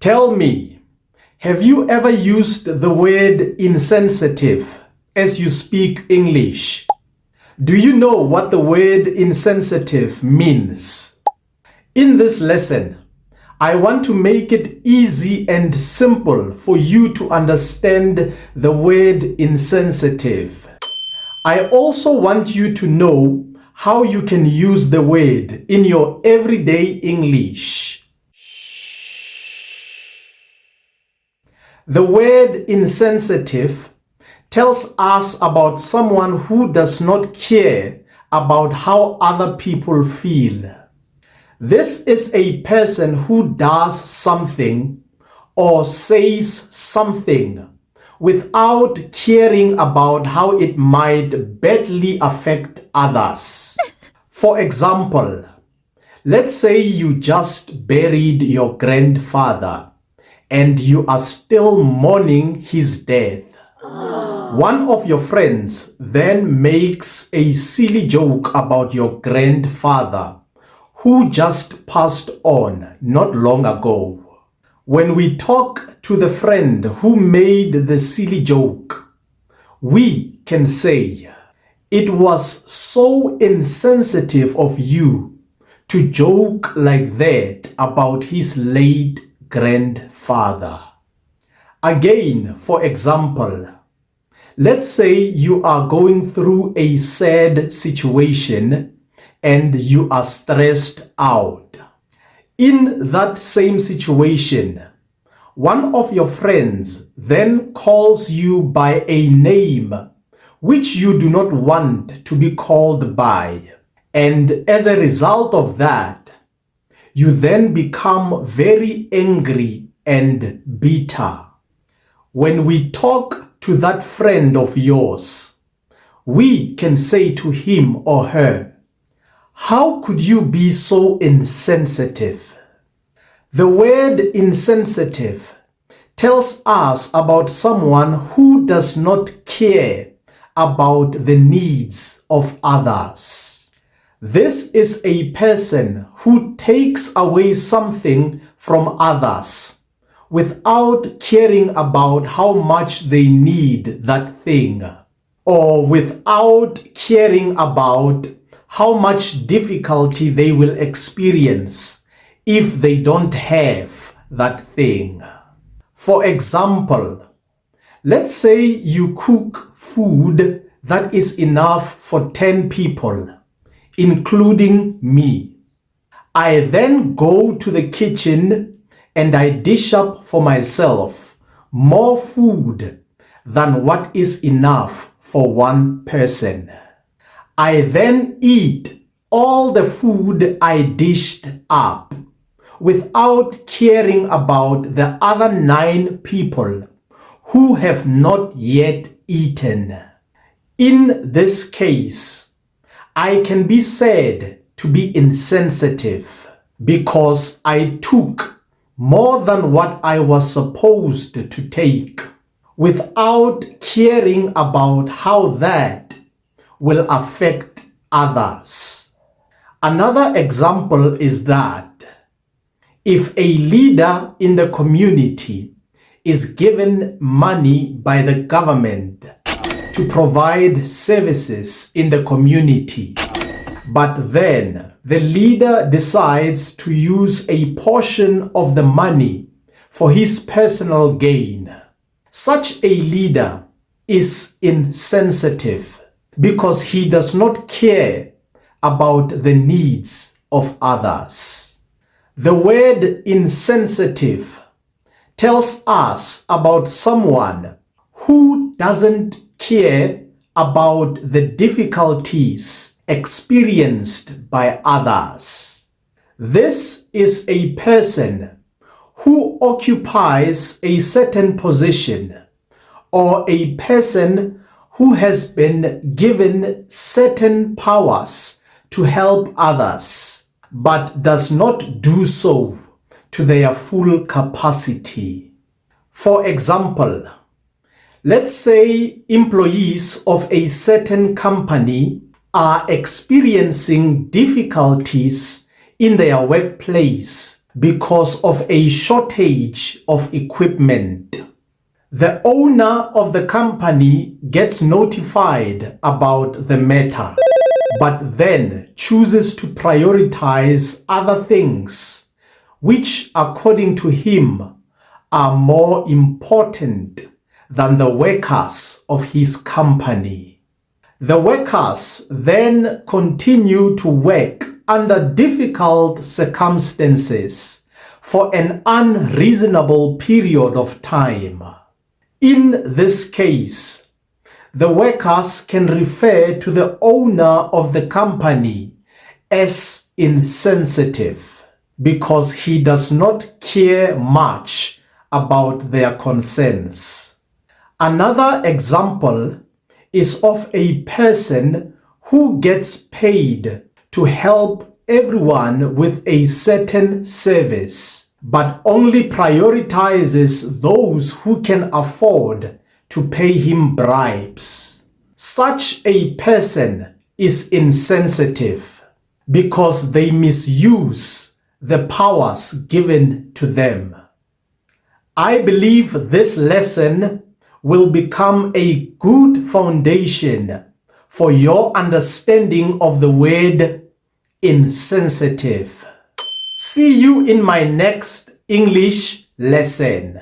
Tell me, have you ever used the word insensitive as you speak English? Do you know what the word insensitive means? In this lesson, I want to make it easy and simple for you to understand the word insensitive. I also want you to know how you can use the word in your everyday English. The word insensitive tells us about someone who does not care about how other people feel. This is a person who does something or says something without caring about how it might badly affect others. For example, let's say you just buried your grandfather and you are still mourning his death. One of your friends then makes a silly joke about your grandfather who just passed on not long ago. When we talk to the friend who made the silly joke, we can say, "It was so insensitive of you to joke like that about his late grandfather." Again, for example, let's say you are going through a sad situation and you are stressed out. In that same situation, one of your friends then calls you by a name which you do not want to be called by. And as a result of that, you then become very angry and bitter. When we talk to that friend of yours, we can say to him or her, "How could you be so insensitive?" The word insensitive tells us about someone who does not care about the needs of others. This is a person who takes away something from others without caring about how much they need that thing, or without caring about how much difficulty they will experience if they don't have that thing. For example, let's say you cook food that is enough for 10 people, including me. I then go to the kitchen and I dish up for myself more food than what is enough for one person. I then eat all the food I dished up without caring about the other 9 people who have not yet eaten. In this case, I can be said to be insensitive because I took more than what I was supposed to take without caring about how that will affect others. Another example is that if a leader in the community is given money by the government to provide services in the community, but then the leader decides to use a portion of the money for his personal gain, such a leader is insensitive because he does not care about the needs of others. The word insensitive tells us about someone who doesn't care about the difficulties experienced by others. This is a person who occupies a certain position or a person who has been given certain powers to help others, but does not do so to their full capacity. For example, let's say employees of a certain company are experiencing difficulties in their workplace because of a shortage of equipment. The owner of the company gets notified about the matter, but then chooses to prioritize other things, which, according to him, are more important than the workers of his company. The workers then continue to work under difficult circumstances for an unreasonable period of time. In this case, the workers can refer to the owner of the company as insensitive because he does not care much about their concerns. Another example is of a person who gets paid to help everyone with a certain service, but only prioritizes those who can afford to pay him bribes. Such a person is insensitive because they misuse the powers given to them. I believe this lesson will become a good foundation for your understanding of the word insensitive. See you in my next English lesson.